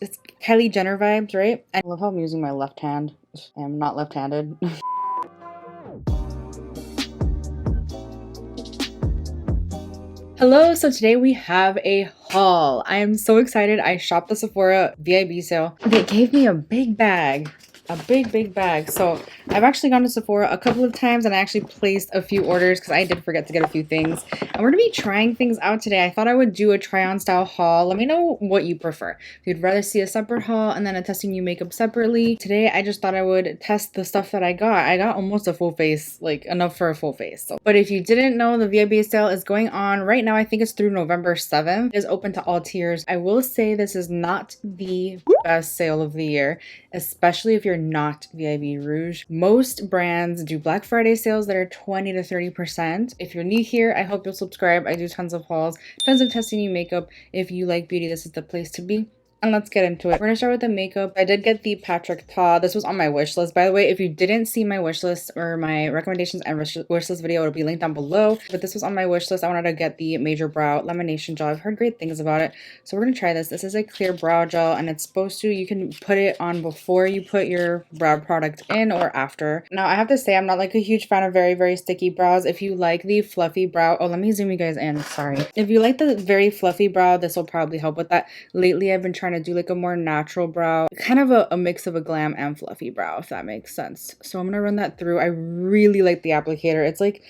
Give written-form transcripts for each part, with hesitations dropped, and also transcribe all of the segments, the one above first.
it's Kylie Jenner vibes, right? I love how I'm using my left hand. I'm not left-handed. Hello, so today we have a haul. I am so excited. I shopped the Sephora VIB sale. They gave me a big bag. A big bag. So I've actually gone to Sephora a couple of times and I actually placed a few orders because I did forget to get a few things. And we're going to be trying things out today. I thought I would do a try-on style haul. Let me know what you prefer. If you'd rather see a separate haul and then a testing new makeup separately. Today I just thought I would test the stuff that I got. I got almost a full face, like enough for a full face. So, but if you didn't know, the VIB sale is going on right now. I think it's through November 7th. It is open to all tiers. I will say this is not the best sale of the year, especially if you're not VIB Rouge. Most brands do Black Friday sales that are 20 to 30%. If you're new here, I hope you'll subscribe. I do tons of hauls, tons of testing new makeup. If you like beauty, this is the place to be. And let's get into it. We're gonna start with the makeup. I did get the Patrick Ta. This was on my wish list. By the way, if you didn't see my wish list or my recommendations and wish list video, it'll be linked down below. But this was on my wish list. I wanted to get the Major Brow Lamination Gel. I've heard great things about it. So we're gonna try this. This is a clear brow gel and it's supposed to, you can put it on before you put your brow product in or after. Now I have to say, I'm not like a huge fan of very sticky brows. If you like the fluffy brow, oh, let me zoom you guys in, sorry. If you like the very fluffy brow, this will probably help with that. Lately, I've been trying to do like a more natural brow, kind of a mix of a glam and fluffy brow, if that makes sense. So I'm gonna run that through. I really like the applicator. It's like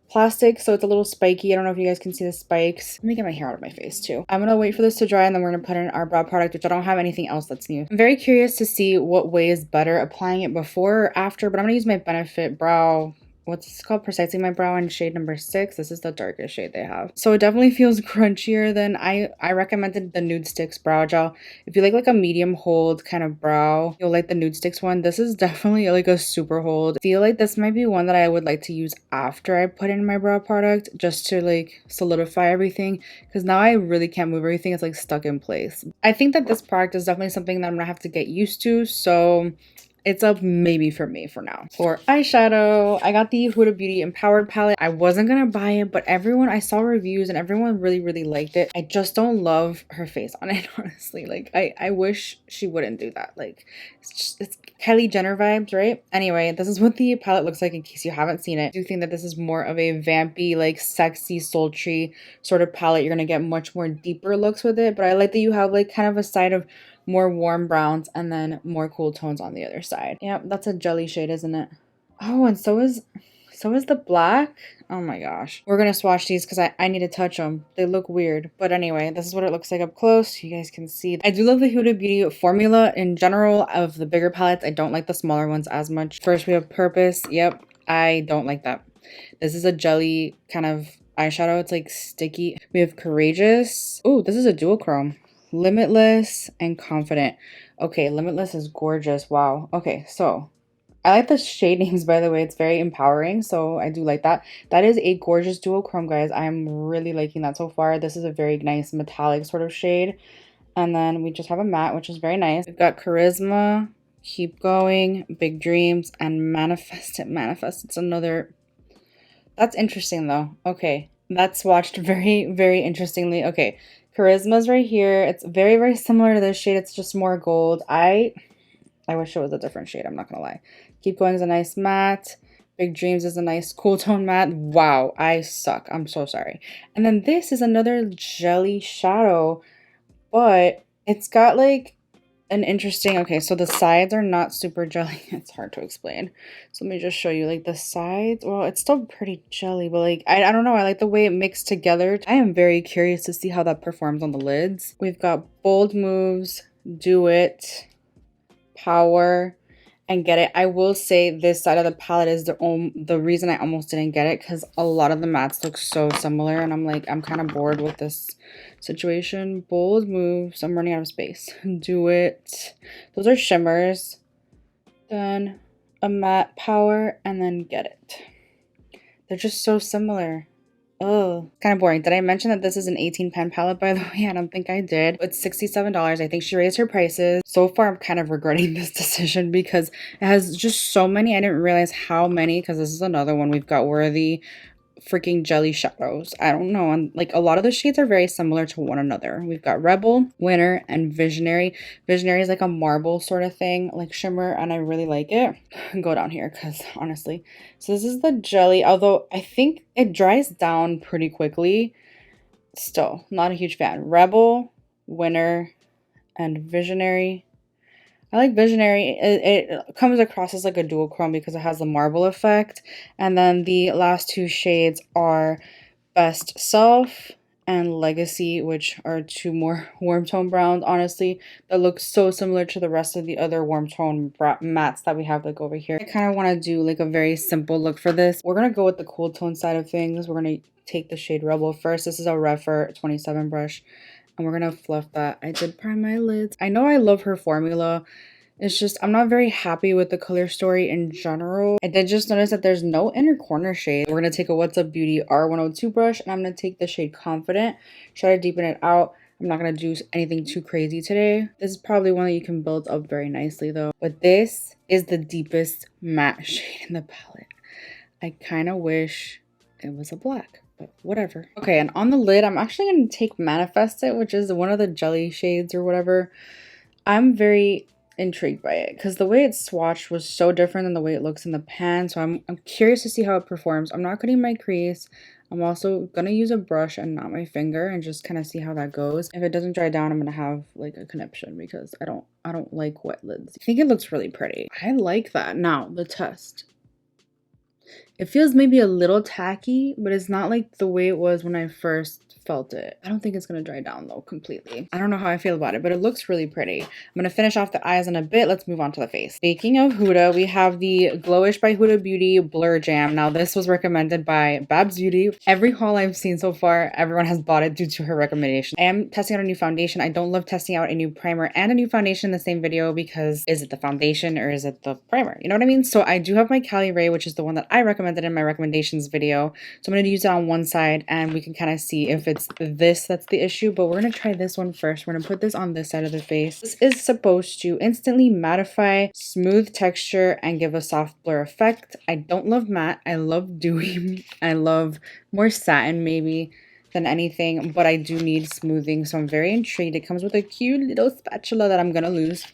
plastic, so it's a little spiky. I don't know if you guys can see the spikes. Let me get my hair out of my face too. I'm gonna wait for this to dry and then we're gonna put in our brow product, which I don't have anything else that's new. I'm very curious to see what way is better, applying it before or after, but I'm gonna use my Benefit brow, what's this called, Precisely My Brow in shade number 6. This is the darkest shade they have, so it definitely feels crunchier than I recommended the Nude Sticks brow gel. If you like a medium hold kind of brow, you'll like the Nude Sticks one. This is definitely like a super hold. I feel like this might be one that I would like to use after I put in my brow product, just to like solidify everything, because now I really can't move everything. It's like stuck in place. I think that this product is definitely something that I'm gonna have to get used to, so it's a maybe for me for now. For eyeshadow, I got the Huda Beauty Empowered palette. I wasn't gonna buy it, but I saw reviews and everyone really liked it. I just don't love her face on it, honestly. Like, I wish she wouldn't do that. Like, it's Kylie Jenner vibes, right? Anyway, this is what the palette looks like in case you haven't seen it. I do think that this is more of a vampy, like sexy, sultry sort of palette. You're gonna get much more deeper looks with it, but I like that you have like kind of a side of more warm browns and then more cool tones on the other side. Yep, that's a jelly shade, isn't it? Oh, and so is the black. Oh my gosh. We're gonna swatch these because I need to touch them. They look weird. But anyway, this is what it looks like up close. You guys can see. I do love the Huda Beauty formula in general of the bigger palettes. I don't like the smaller ones as much. First, we have Purpose. Yep, I don't like that. This is a jelly kind of eyeshadow. It's like sticky. We have Courageous. Oh, this is a dual chrome. Limitless and Confident. Okay, Limitless is gorgeous. Wow. Okay, so I like the shade names, by the way. It's very empowering, so I do like that. That is a gorgeous dual chrome, guys. I'm really liking that so far. This is a very nice metallic sort of shade. And then we just have a matte, which is very nice. We've got Charisma, Keep Going, Big Dreams, and Manifest It. Manifest. It's another... That's interesting, though. Okay, that's swatched very interestingly. Okay. Charisma's right here. It's very similar to this shade. It's just more gold. I wish it was a different shade. I'm not gonna lie. Keep Going is a nice matte. Big Dreams is a nice cool tone matte. Wow, I suck. I'm so sorry. And then this is another jelly shadow, but it's got like an interesting, okay, so the sides are not super jelly. It's hard to explain. So let me just show you like the sides. Well, it's still pretty jelly, but like, I don't know. I like the way it mixed together. I am very curious to see how that performs on the lids. We've got Bold Moves, Do It, Power, and Get It. I will say this side of the palette is the reason I almost didn't get it, because a lot of the mattes look so similar and I'm like, I'm kind of bored with this situation. Bold Moves, I'm running out of space. Do It, those are shimmers. Then a matte, Power, and then Get It. They're just so similar. Oh, kind of boring. Did I mention that this is an 18 pen palette, by the way? I don't think I did. It's $67. I think she raised her prices. So far, I'm kind of regretting this decision because it has just so many. I didn't realize how many, because this is another one. We've got Worthy, freaking jelly shadows. I don't know. And like a lot of the shades are very similar to one another. We've got Rebel, Winter, and Visionary. Visionary is like a marble sort of thing, like shimmer, and I really like it. Go down here because honestly. So this is the jelly, although I think it dries down pretty quickly. Still, not a huge fan. Rebel, Winter, and Visionary. I like Visionary. It comes across as like a dual chrome because it has the marble effect. And then the last two shades are Best Self and Legacy, which are two more warm tone browns, honestly, that look so similar to the rest of the other warm tone mattes that we have like over here. I kind of want to do like a very simple look for this. We're going to go with the cool tone side of things. We're going to take the shade Rebel first. This is a Refer 27 brush. And we're going to fluff that. I did prime my lids. I know I love her formula. It's just, I'm not very happy with the color story in general. I did just notice that there's no inner corner shade. We're going to take a What's Up Beauty R102 brush. And I'm going to take the shade Confident. Try to deepen it out. I'm not going to do anything too crazy today. This is probably one that you can build up very nicely though. But this is the deepest matte shade in the palette. I kind of wish it was a black. But whatever. Okay, and on the lid, I'm actually going to take Manifest It, which is one of the jelly shades or whatever. I'm very intrigued by it because the way it's swatched was so different than the way it looks in the pan. So I'm curious to see how it performs. I'm not cutting my crease. I'm also going to use a brush and not my finger and just kind of see how that goes. If it doesn't dry down, I'm going to have like a conniption because I don't like wet lids. I think it looks really pretty. I like that. Now, the test. It feels maybe a little tacky, but it's not like the way it was when I first felt it. I don't think it's going to dry down though completely. I don't know how I feel about it, but it looks really pretty. I'm going to finish off the eyes in a bit. Let's move on to the face. Speaking of Huda, we have the Glowish by Huda Beauty Blur Jam. Now this was recommended by Babs Beauty. Every haul I've seen so far, everyone has bought it due to her recommendation. I am testing out a new foundation. I don't love testing out a new primer and a new foundation in the same video because is it the foundation or is it the primer? You know what I mean? So I do have my Caliray, which is the one that I recommended in my recommendations video. So I'm going to use it on one side and we can kind of see if it's this that's the issue, but we're going to try this one first. We're going to put this on this side of the face. This is supposed to instantly mattify, smooth texture, and give a soft blur effect. I don't love matte. I love dewy. I love more satin maybe than anything, but I do need smoothing, so I'm very intrigued. It comes with a cute little spatula that I'm going to lose.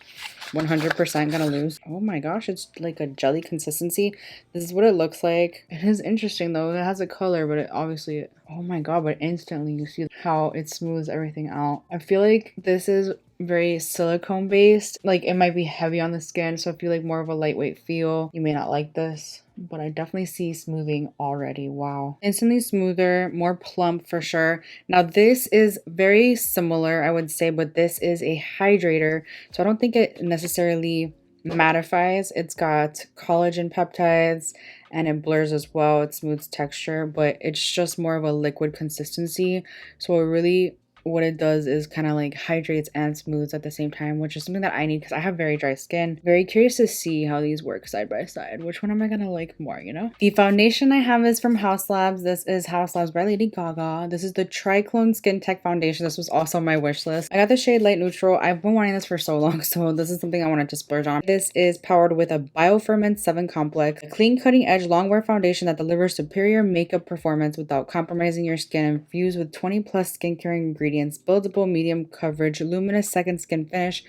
100% gonna lose. Oh my gosh, it's like a jelly consistency. This is what it looks like. It is interesting though. It has a color, but it obviously, oh my god, but instantly you see how it smooths everything out. I feel like this is very silicone based. Like it might be heavy on the skin, so I feel like more of a lightweight feel. You may not like this, but I definitely see smoothing already. Wow. Instantly smoother, more plump for sure. Now this is very similar, I would say, but this is a hydrator. So I don't think it necessarily mattifies. It's got collagen peptides and it blurs as well. It smooths texture, but it's just more of a liquid consistency. So it really, what it does is kind of like hydrates and smooths at the same time, which is something that I need because I have very dry skin. Very curious to see how these work side by side. Which one am I gonna like more, you know? The foundation I have is from Haus Labs. This is Haus Labs by Lady Gaga. This is the Triclone Skin Tech Foundation. This was also on my wish list. I got the shade Light Neutral. I've been wanting this for so long, so this is something I wanted to splurge on. This is powered with a Bioferment 7 complex, a clean cutting edge longwear foundation that delivers superior makeup performance without compromising your skin, infused with 20 plus skincare ingredients. Buildable medium coverage, luminous second skin finish,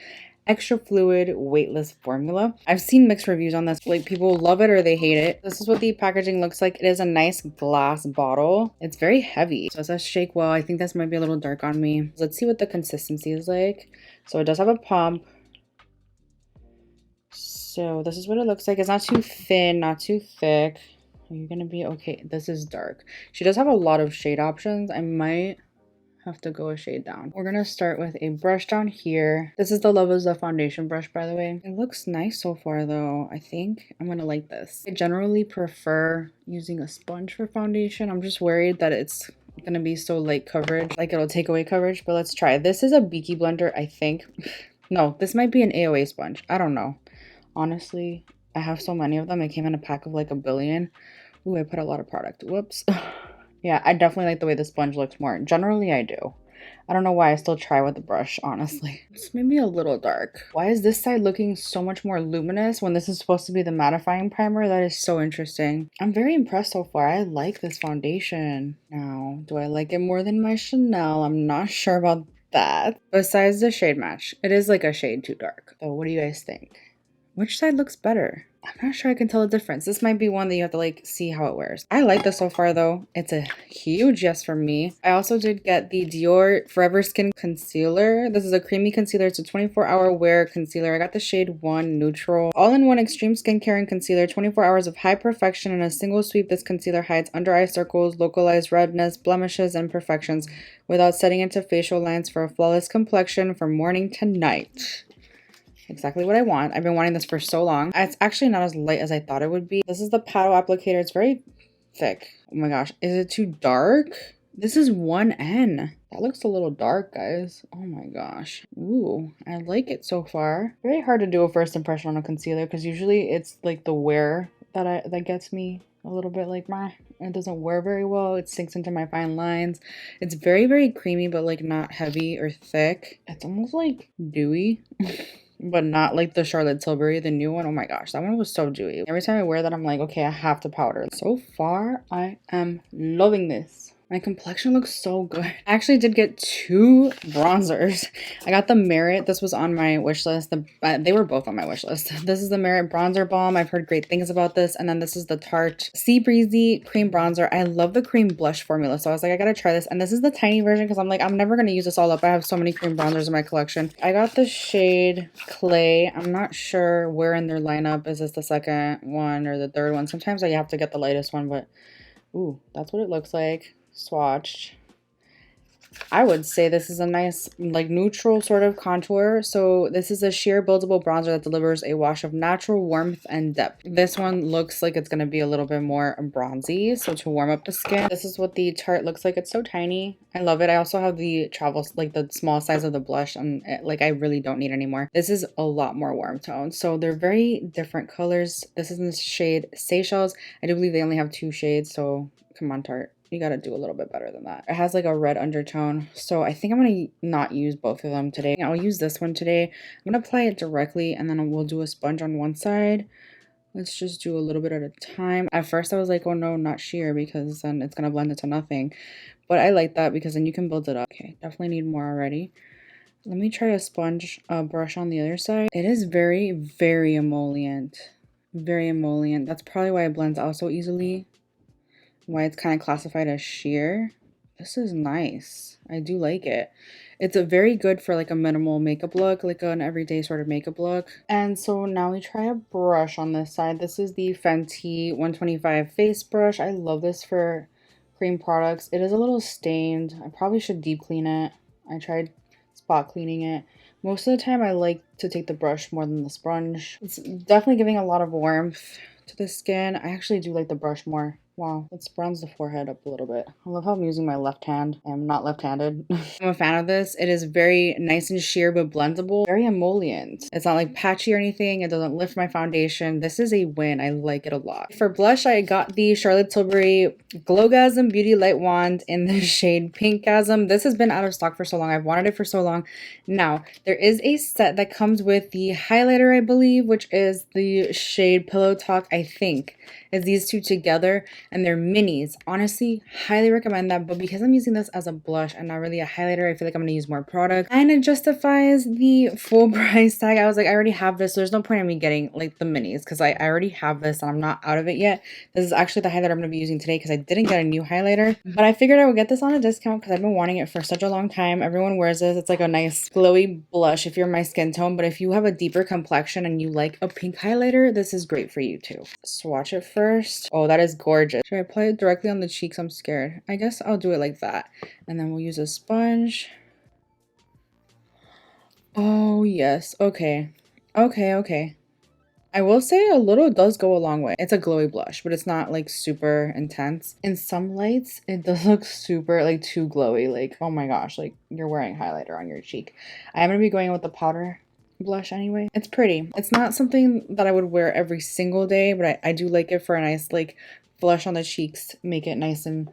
extra fluid, weightless formula. I've seen mixed reviews on this. Like people love it or they hate it. This is what the packaging looks like. It is a nice glass bottle. It's very heavy. So it says shake well. I think this might be a little dark on me. Let's see what the consistency is like. So it does have a pump. So this is what it looks like. It's not too thin, not too thick. Are you gonna be okay? This is dark. She does have a lot of shade options. I might have to go a shade down. We're gonna start with a brush down here. This is the Love is the foundation brush, by the way. It looks nice so far though. I think I'm gonna like this. I generally prefer using a sponge for foundation. I'm just worried that it's gonna be so light coverage, like it'll take away coverage, but let's try. This is a Beaky blender, I think. No, this might be an AOA sponge. I don't know. Honestly, I have so many of them. It came in a pack of like 1 billion. Ooh, I put a lot of product. Whoops. Yeah, I definitely like the way the sponge looks more. Generally, I do. I don't know why I still try with the brush, honestly. It's maybe a little dark. Why is this side looking so much more luminous when this is supposed to be the mattifying primer? That is so interesting. I'm very impressed so far. I like this foundation. Now, do I like it more than my Chanel? I'm not sure about that. Besides the shade match, it is like a shade too dark. So what do you guys think? Which side looks better? I'm not sure I can tell the difference. This might be one that you have to like see how it wears. I like this so far though. It's a huge yes for me. I also did get the Dior Forever Skin Concealer. This is a creamy concealer. It's a 24-hour wear concealer. I got the shade 1 Neutral. All-in-one extreme skincare and concealer. 24 hours of high perfection in a single sweep. This concealer hides under eye circles, localized redness, blemishes, and imperfections without setting into facial lines for a flawless complexion from morning to night. Exactly what I want. I've been wanting this for so long. It's actually not as light as I thought it would be. This is the paddle applicator. It's very thick. Oh my gosh. Is it too dark? This is 1N. That looks a little dark, guys. Oh my gosh. Ooh, I like it so far. Very hard to do a first impression on a concealer because usually it's like the wear that gets me a little bit like it doesn't wear very well. It sinks into my fine lines. It's very, very creamy, but like not heavy or thick. It's almost like dewy. But not like the Charlotte Tilbury, the new one. Oh my gosh, that one was so dewy. Every time I wear that, I'm like, okay, I have to powder. So far, I am loving this. My complexion looks so good. I actually did get 2 bronzers. I got the Merit. This was on my wish list. They were both on my wish list. This is the Merit Bronzer Balm. I've heard great things about this. And then this is the Tarte Sea Breezy Cream Bronzer. I love the cream blush formula. So I was like, I gotta try this. And this is the tiny version because I'm like, I'm never gonna use this all up. I have so many cream bronzers in my collection. I got the shade Clay. I'm not sure where in their lineup. Is this the second one or the third one? Sometimes I have to get the lightest one, but ooh, that's what it looks like. Swatched. I would say this is a nice like neutral sort of contour. So this is a sheer buildable bronzer that delivers a wash of natural warmth and depth. This one looks like it's going to be a little bit more bronzy, so to warm up the skin. This is what the Tarte looks like. It's so tiny. I love it. I also have the travel, like the small size of the blush, and like I really don't need any more. This is a lot more warm tone. So they're very different colors. This is in the shade Seychelles. I do believe they only have 2 shades, so come on, Tarte. You gotta do a little bit better than that. It has like a red undertone, so I think I'm gonna not use both of them today. I'll use this one today. I'm gonna apply it directly, and then we'll do a sponge on one side. Let's just do a little bit at a time. At first I was like, oh no, not sheer, because then it's gonna blend into nothing. But I like that because then you can build it up. Okay, definitely need more already. Let me try a sponge brush on the other side. It is very, very emollient. Very emollient. That's probably why it blends out so easily. Why it's kind of classified as sheer. This is nice. I do like it. It's a very good for like a minimal makeup look, like an everyday sort of makeup look. And so now we try a brush on this side. This is the Fenty 125 face brush. I love this for cream products. It is a little stained. I probably should deep clean it. I tried spot cleaning it. Most of the time I like to take the brush more than the sponge. It's definitely giving a lot of warmth to the skin. I actually do like the brush more. Wow, let's bronze the forehead up a little bit. I love how I'm using my left hand. I'm not left-handed. I'm a fan of this. It is very nice and sheer but blendable. Very emollient. It's not like patchy or anything. It doesn't lift my foundation. This is a win. I like it a lot. For blush, I got the Charlotte Tilbury Glowgasm Beauty Light Wand in the shade Pinkgasm. This has been out of stock for so long. I've wanted it for so long. Now, there is a set that comes with the highlighter, I believe, which is the shade Pillow Talk, I think. Is these two together, and they're minis. Honestly, highly recommend that, but because I'm using this as a blush and not really a highlighter, I feel like I'm going to use more product, and it justifies the full price tag. I was like, I already have this, so there's no point in me getting like the minis because I already have this and I'm not out of it yet. This is actually the highlighter I'm going to be using today because I didn't get a new highlighter, but I figured I would get this on a discount because I've been wanting it for such a long time. Everyone wears this. It's like a nice glowy blush if you're my skin tone, but if you have a deeper complexion and you like a pink highlighter, this is great for you too. Swatch it first. Oh, that is gorgeous. Should I apply it directly on the cheeks? I'm scared. I guess I'll do it like that. And then we'll use a sponge. Oh, yes. Okay. Okay. I will say a little does go a long way. It's a glowy blush, but it's not like super intense. In some lights, it does look super like too glowy. Like, oh my gosh, like you're wearing highlighter on your cheek. I'm going to be going with the powder blush anyway. It's pretty. It's not something that I would wear every single day, but I do like it for a nice like flush on the cheeks, make it nice and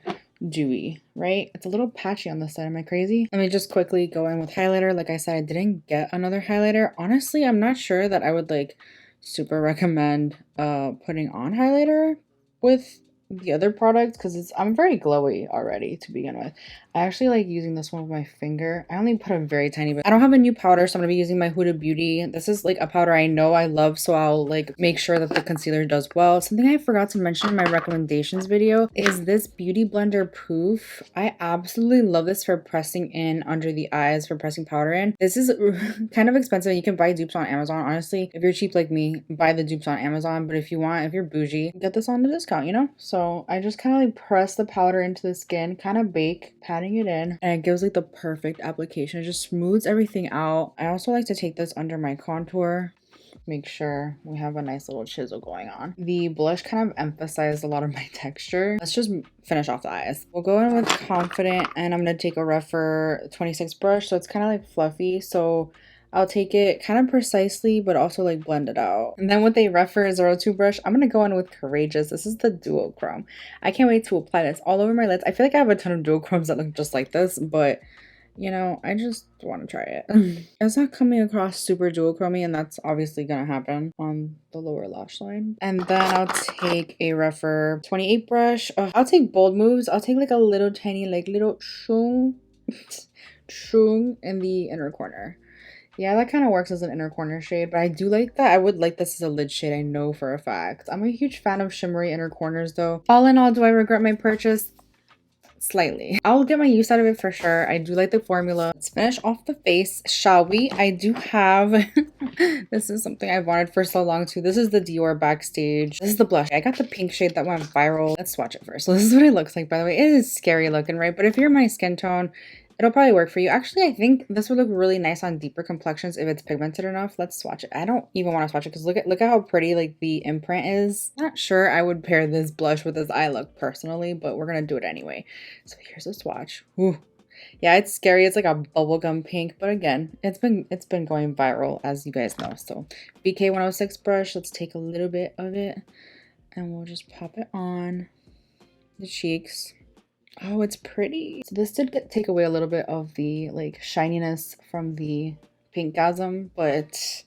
dewy, right? It's a little patchy on this side. Am I crazy? Let me just quickly go in with highlighter. Like I said, I didn't get another highlighter. Honestly, I'm not sure that I would like super recommend putting on highlighter with the other products because I'm very glowy already to begin with. I actually like using this one with my finger. I only put a very tiny bit. I don't have a new powder, so I'm gonna be using my Huda Beauty. This is like a powder I know I love, so I'll like make sure that the concealer does well. Something I forgot to mention in my recommendations video is this Beauty Blender Poof. I absolutely love this for pressing in under the eyes, for pressing powder in. This is kind of expensive. You can buy dupes on Amazon. Honestly, if you're cheap like me, buy the dupes on Amazon. But if you're bougie, get this on the discount, you know? So I just kind of like press the powder into the skin, kind of bake, patting it in, and it gives like the perfect application. It just smooths everything out. I also like to take this under my contour, make sure we have a nice little chisel going on. The blush kind of emphasized a lot of my texture. Let's just finish off the eyes. We'll go in with Confident, and I'm going to take a Rephr 26 brush, so it's kind of like fluffy, so I'll take it kind of precisely, but also like blend it out. And then with a Rephr 02 brush, I'm going to go in with Courageous. This is the duochrome. I can't wait to apply this all over my lids. I feel like I have a ton of duochromes that look just like this, but you know, I just want to try it. It's not coming across super duochromy, and that's obviously going to happen on the lower lash line. And then I'll take a Rephr 28 brush. I'll take bold moves. I'll take like a little tiny, like little shung in the inner corner. Yeah, that kind of works as an inner corner shade, but I do like that. I would like this as a lid shade, I know for a fact. I'm a huge fan of shimmery inner corners though. All in all, do I regret my purchase? Slightly. I'll get my use out of it for sure. I do like the formula. Let's finish off the face, shall we? I do have, this is something I've wanted for so long too. This is the Dior Backstage. This is the blush. I got the pink shade that went viral. Let's swatch it first. So this is what it looks like, by the way. It is scary looking, right? But if you're my skin tone, it'll probably work for you. Actually, I think this would look really nice on deeper complexions if it's pigmented enough. Let's swatch it. I don't even want to swatch it because look at how pretty like the imprint is. Not sure I would pair this blush with this eye look personally, but we're gonna do it anyway. So here's a swatch. Ooh. Yeah, it's scary. It's like a bubblegum pink, but again, it's been going viral, as you guys know. So BK 106 brush. Let's take a little bit of it and we'll just pop it on the cheeks. Oh, it's pretty. So this did take away a little bit of the like shininess from the Pinkgasm, but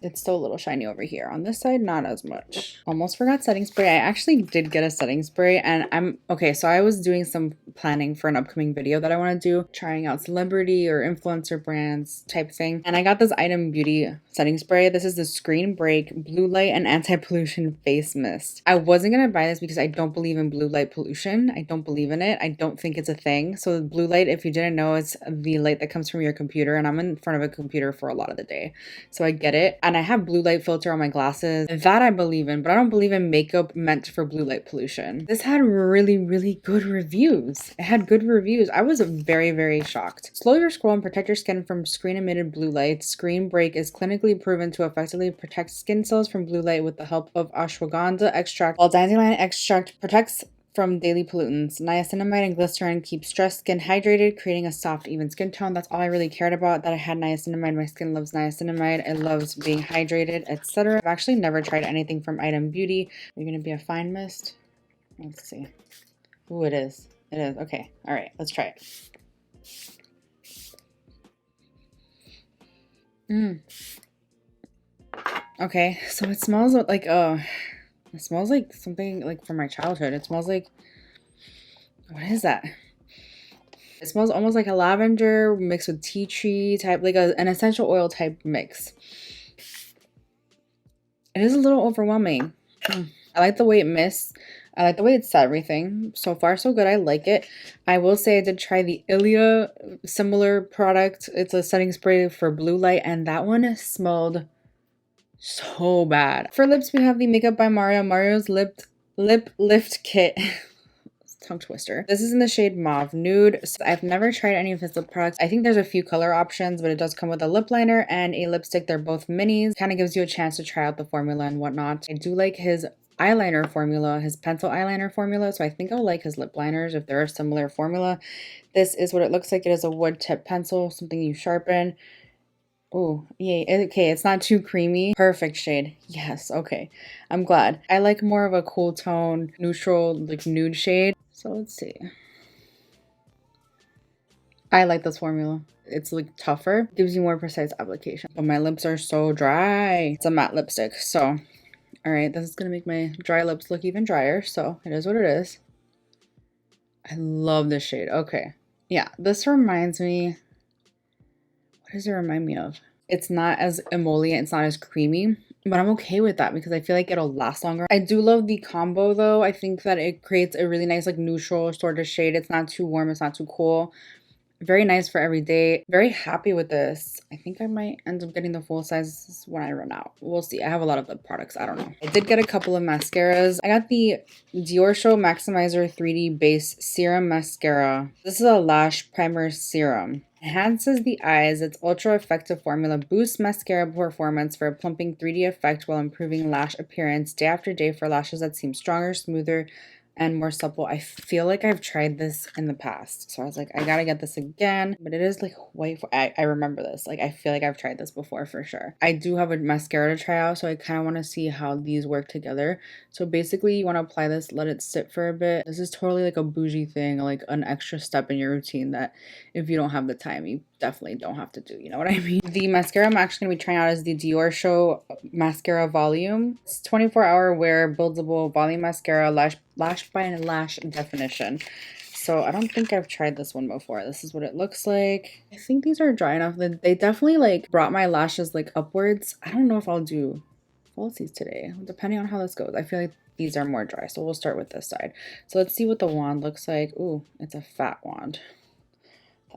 it's still a little shiny over here. On this side, not as much. Almost forgot setting spray. I actually did get a setting spray, and okay, so I was doing some planning for an upcoming video that I want to do, trying out celebrity or influencer brands type thing. And I got this Item Beauty setting spray. This is the Screen Break Blue Light and Anti-Pollution Face Mist. I wasn't going to buy this because I don't believe in blue light pollution. I don't believe in it. I don't think it's a thing. So blue light, if you didn't know, it's the light that comes from your computer, and I'm in front of a computer for a lot of the day. So I get it. And I have blue light filter on my glasses. That I believe in, but I don't believe in makeup meant for blue light pollution. This had really, really good reviews. It had good reviews. I was very, very shocked. Slow your scroll and protect your skin from screen-emitted blue light. Screen Break is clinically proven to effectively protect skin cells from blue light with the help of ashwagandha extract, while dandelion extract protects from daily pollutants. Niacinamide and glycerin keep stressed skin hydrated, creating a soft, even skin tone. That's all I really cared about, that I had niacinamide. My skin loves niacinamide. It loves being hydrated, etc. I've actually never tried anything from Item Beauty. Are you going to be a fine mist? Let's see. Ooh, it is. It is. Okay. All right. Let's try it. Okay. So it smells like, it smells like something like from my childhood. It smells like, what is that? It smells almost like a lavender mixed with tea tree type, like an essential oil type mix. It is a little overwhelming. I like the way it mists. I like the way it set everything. So far, so good. I like it. I will say I did try the Ilia similar product. It's a setting spray for blue light, and that one smelled so bad. For lips, we have the Makeup by Mario. Mario's Lip Lift Kit. Tongue twister. This is in the shade Mauve Nude. So I've never tried any of his lip products. I think there's a few color options, but it does come with a lip liner and a lipstick. They're both minis. Kind of gives you a chance to try out the formula and whatnot. I do like his eyeliner formula, his pencil eyeliner formula, so I think I'll like his lip liners if they're a similar formula. This is what it looks like. It is a wood tip pencil, something you sharpen. Oh, yay. Okay, it's not too creamy. Perfect shade. Yes, okay. I'm glad. I like more of a cool tone, neutral, like nude shade. So let's see. I like this formula. It's like tougher, gives you more precise application. But my lips are so dry. It's a matte lipstick, so all right, this is gonna make my dry lips look even drier, so it is what it is. I love this shade. Okay, yeah, this reminds me, what does it remind me of? It's not as emollient, it's not as creamy, but I'm okay with that because I feel like it'll last longer. I do love the combo though. I think that it creates a really nice like neutral sort of shade. It's not too warm, it's not too cool. Very nice for every day. Very happy with this. I think I might end up getting the full size when I run out. We'll see. I have a lot of the products. I don't know. I did get a couple of mascaras. I got the Dior Show Maximizer 3D Base Serum Mascara. This is a lash primer serum. Enhances the eyes. Its ultra effective formula boosts mascara performance for a plumping 3D effect while improving lash appearance day after day for lashes that seem stronger, smoother, and more supple. I feel like I've tried this in the past, so I was like, I gotta get this again. But it is like white. I remember this. Like, I feel like I've tried this before for sure. I do have a mascara to try out, so I kind of want to see how these work together. So basically, you want to apply this, let it sit for a bit. This is totally like a bougie thing, like an extra step in your routine that if you don't have the time, you definitely don't have to do. You know what I mean? The mascara I'm actually gonna be trying out is the Dior Show Mascara Volume. It's 24-hour wear buildable volume mascara, lash by lash definition. So I don't think I've tried this one before. This is what it looks like. I think these are dry enough that they definitely like brought my lashes like upwards. I don't know if I'll do falsies today, depending on how this goes. I feel like these are more dry, so we'll start with this side. So let's see what the wand looks like. Ooh, it's a fat wand.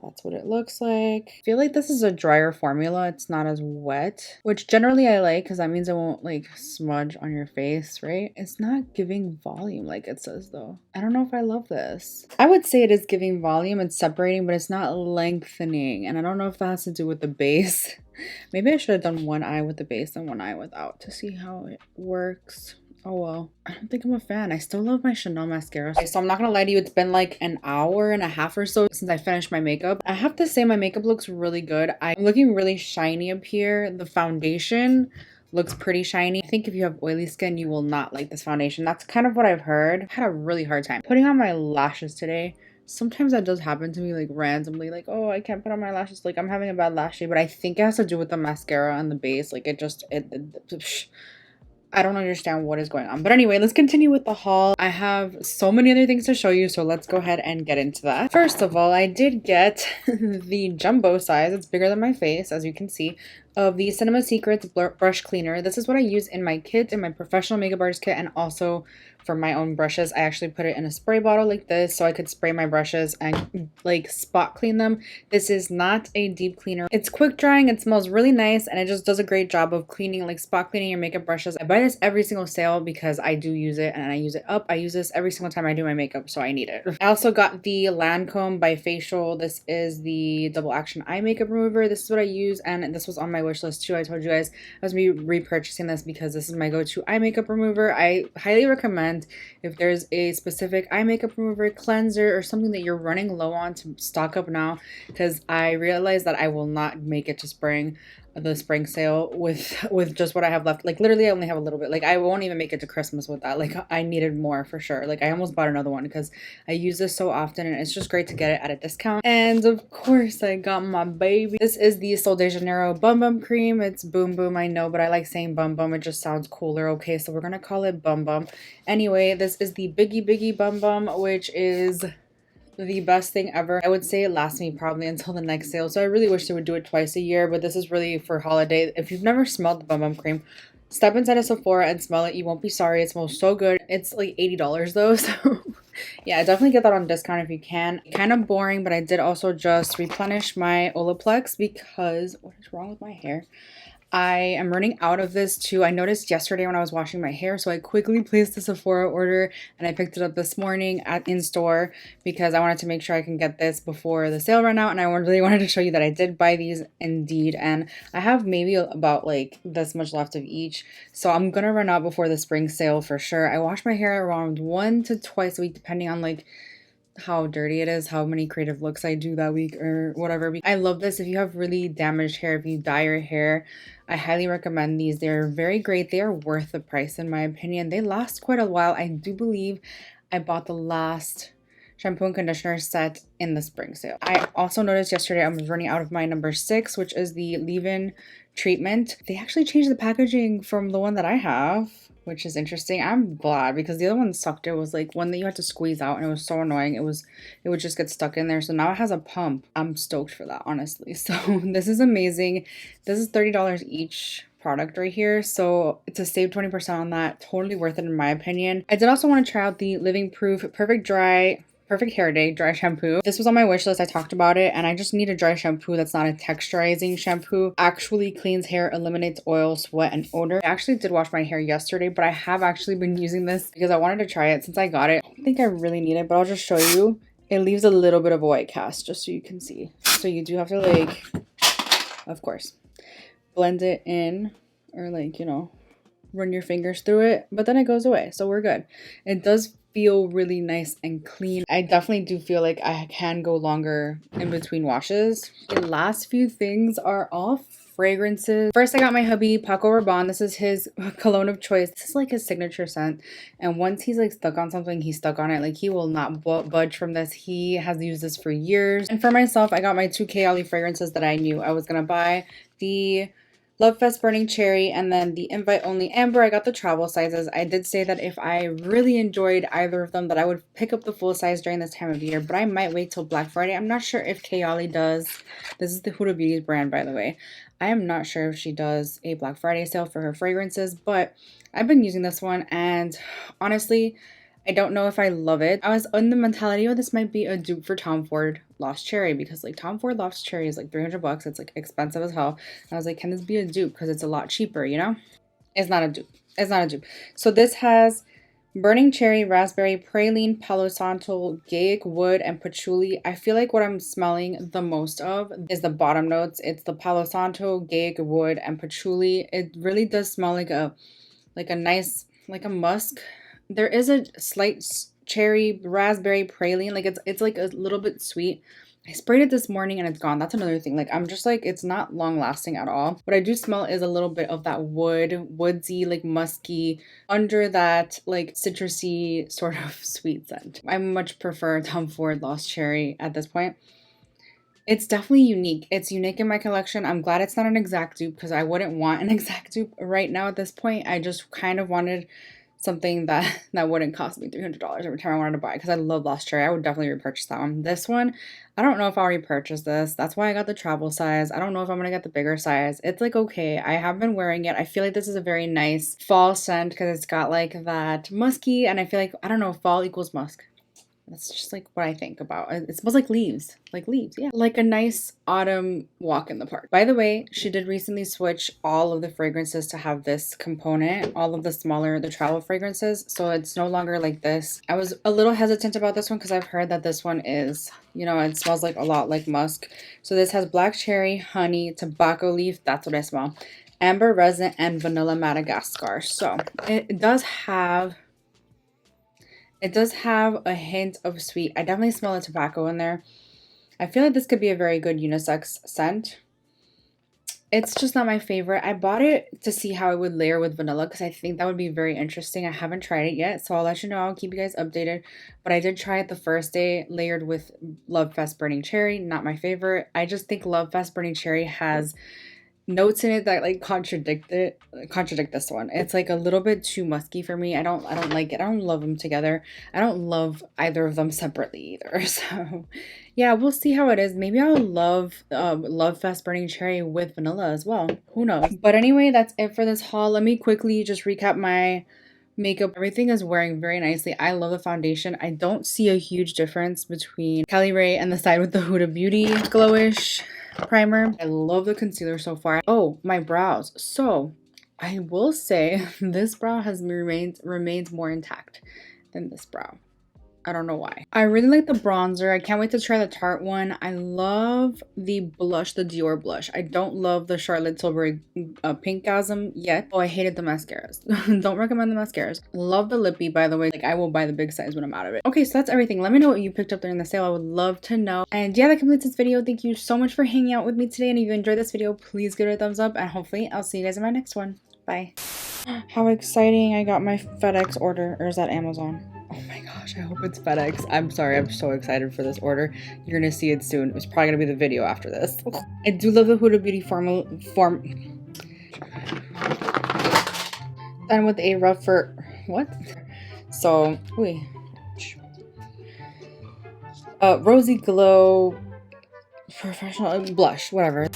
That's what it looks like. I feel like this is a drier formula. It's not as wet, which generally I like because that means it won't like smudge on your face, right? It's not giving volume like it says though. I don't know if I love this. I would say it is giving volume. It's separating, but it's not lengthening. And I don't know if that has to do with the base. Maybe I should have done one eye with the base and one eye without to see how it works. Oh well, I don't think I'm a fan. I still love my Chanel mascara. Okay, so I'm not gonna lie to you, it's been like an hour and a half or so since I finished my makeup. I have to say my makeup looks really good. I'm looking really shiny up here. The foundation looks pretty shiny. I think if you have oily skin, you will not like this foundation. That's kind of what I've heard. I had a really hard time putting on my lashes today. Sometimes that does happen to me like randomly, like, oh, I can't put on my lashes, like I'm having a bad lash day, but I think it has to do with the mascara and the base. Like I don't understand what is going on. But anyway, let's continue with the haul. I have so many other things to show you, so let's go ahead and get into that. First of all, I did get the jumbo size. It's bigger than my face, as you can see, of the Cinema Secrets brush cleaner. This is what I use in my kit, in my professional makeup artist kit, and also for my own brushes. I actually put it in a spray bottle like this so I could spray my brushes and like spot clean them. This is not a deep cleaner. It's quick drying, it smells really nice, and it just does a great job of cleaning, like spot cleaning your makeup brushes. I buy this every single sale because I do use it and I use it up. I use this every single time I do my makeup, so I need it. I also got the Lancome Bifacial. This is the double action eye makeup remover. This is what I use, and this was on my wish list too. I told you guys I was gonna be repurchasing this because this is my go-to eye makeup remover. I highly recommend if there's a specific eye makeup remover, cleanser, or something that you're running low on to stock up now, because I realized that I will not make it to the spring sale with just what I have left. Like literally I only have a little bit. Like I won't even make it to Christmas with that. Like I needed more for sure. Like I almost bought another one because I use this so often and it's just great to get it at a discount. And of course I got my baby. This is the Sol de Janeiro Bum Bum Cream. It's Boom Boom, I know, but I like saying Bum Bum. It just sounds cooler. Okay, so we're gonna call it Bum Bum. Anyway, this is the Biggie Bum Bum, which is the best thing ever. I would say it lasts me probably until the next sale, so I really wish they would do it twice a year, but this is really for holiday. If you've never smelled the Bum Bum Cream, step inside a Sephora and smell it. You won't be sorry. It smells so good. It's like $80 though, so yeah, definitely get that on discount if you can. Kind of boring, but I did also just replenish my Olaplex because what is wrong with my hair? I am running out of this too. I noticed yesterday when I was washing my hair, so I quickly placed the Sephora order and I picked it up this morning in store because I wanted to make sure I can get this before the sale ran out, and I really wanted to show you that I did buy these indeed, and I have maybe about like this much left of each, so I'm gonna run out before the spring sale for sure. I wash my hair around 1 to twice a week depending on like how dirty it is, how many creative looks I do that week or whatever. I love this. If you have really damaged hair, if you dye your hair, I highly recommend these. They're very great. They are worth the price in my opinion. They last quite a while. I do believe I bought the last shampoo and conditioner set in the spring sale. I also noticed yesterday I was running out of my number 6, which is the leave-in treatment. They actually changed the packaging from the one that I have, which is interesting. I'm glad, because the other one sucked. It was like one that you had to squeeze out, and it was so annoying. It would just get stuck in there. So now it has a pump. I'm stoked for that, honestly. So this is amazing. This is $30 each product right here, so to save 20% on that, totally worth it in my opinion. I did also want to try out the Living Proof Perfect Hair Day dry shampoo. This was on my wish list. I talked about it, and I just need a dry shampoo that's not a texturizing shampoo. Actually cleans hair, eliminates oil, sweat, and odor. I actually did wash my hair yesterday, but I have actually been using this because I wanted to try it since I got it. I don't think I really need it, but I'll just show you. It leaves a little bit of a white cast, just so you can see. So you do have to, like, of course, blend it in, or like, you know, run your fingers through it, but then it goes away, so we're good. It does feel really nice and clean. I definitely do feel like I can go longer in between washes. The last few things are all fragrances. First, I got my hubby Paco Rabanne. This is his cologne of choice. This is like his signature scent, and once he's like stuck on something, he's stuck on it. Like, he will not budge from this. He has used this for years. And for myself, I got my 2 Caliray fragrances that I knew I was gonna buy. The Love Fest Burning Cherry, and then the Invite Only Amber. I got the travel sizes. I did say that if I really enjoyed either of them, that I would pick up the full size during this time of year, but I might wait till Black Friday. I'm not sure if Caliray does. This is the Huda Beauty's brand, by the way. I am not sure if she does a Black Friday sale for her fragrances, but I've been using this one, and honestly, I don't know if I love it. I was in the mentality, oh, this might be a dupe for Tom Ford Lost Cherry, because like Tom Ford Lost Cherry is like $300. It's like expensive as hell. And I was like, can this be a dupe? Because it's a lot cheaper, you know? It's not a dupe. It's not a dupe. So this has Burning Cherry, Raspberry, Praline, Palo Santo, Gaiac Wood, and Patchouli. I feel like what I'm smelling the most of is the bottom notes. It's the Palo Santo, Gaiac Wood, and Patchouli. It really does smell like a nice, like a musk. There is a slight cherry, raspberry, praline. Like, it's like a little bit sweet. I sprayed it this morning and it's gone. That's another thing. Like, I'm just like, it's not long lasting at all. What I do smell is a little bit of that woodsy, like musky, under that like citrusy sort of sweet scent. I much prefer Tom Ford Lost Cherry at this point. It's definitely unique. It's unique in my collection. I'm glad it's not an exact dupe, because I wouldn't want an exact dupe right now at this point. I just kind of wanted something that wouldn't cost me $300 every time I wanted to buy, because I love Lost Cherry. I would definitely repurchase that one. This one, I don't know if I'll repurchase this. That's why I got the travel size. I don't know if I'm gonna get the bigger size. It's like, okay, I have been wearing it. I feel like this is a very nice fall scent, because it's got like that musky, and I feel like, I don't know, fall equals musk. That's just like what I think about. It smells like leaves. Like leaves, yeah. Like a nice autumn walk in the park. By the way, she did recently switch all of the fragrances to have this component. All of the smaller, the travel fragrances. So it's no longer like this. I was a little hesitant about this one because I've heard that this one is, you know, it smells like a lot like musk. So this has black cherry, honey, tobacco leaf. That's what I smell. Amber resin, and vanilla Madagascar. So it does have a hint of sweet. I definitely smell the tobacco in there. I feel like this could be a very good unisex scent. It's just not my favorite. I bought it to see how it would layer with vanilla, because I think that would be very interesting. I haven't tried it yet, so I'll let you know. I'll keep you guys updated. But I did try it the first day, layered with Love Fest Burning Cherry. Not my favorite. I just think Love Fest Burning Cherry has notes in it that like contradict this one. It's like a little bit too musky for me. I don't like it. I don't love them together. I don't love either of them separately either. So yeah, we'll see how it is. Maybe I'll love Love Fest Burning Cherry with vanilla as well. Who knows? But anyway, that's it for this haul. Let me quickly just recap my makeup. Everything is wearing very nicely. I love the foundation. I don't see a huge difference between Caliray and the side with the Huda Beauty Glowish primer. I love the concealer so far. Oh, my brows. So I will say this brow has remains more intact than this brow. I don't know why. I really like the bronzer. I can't wait to try the Tarte one. I love the blush, the Dior blush. I don't love the Charlotte Tilbury Pinkgasm yet. Oh, I hated the mascaras. Don't recommend the mascaras. Love the lippy, by the way. Like, I will buy the big size when I'm out of it. Okay, so that's everything. Let me know what you picked up during the sale. I would love to know. And yeah, that completes this video. Thank you so much for hanging out with me today. And if you enjoyed this video, please give it a thumbs up. And hopefully I'll see you guys in my next one. Bye. How exciting. I got my FedEx order. Or is that Amazon? Oh my gosh. I hope it's FedEx. I'm sorry, I'm so excited for this order. You're gonna see it soon. It's probably gonna be the video after this. I do love the Huda Beauty done with a rougher, what? So, wait. Rosy Glow Professional blush, whatever.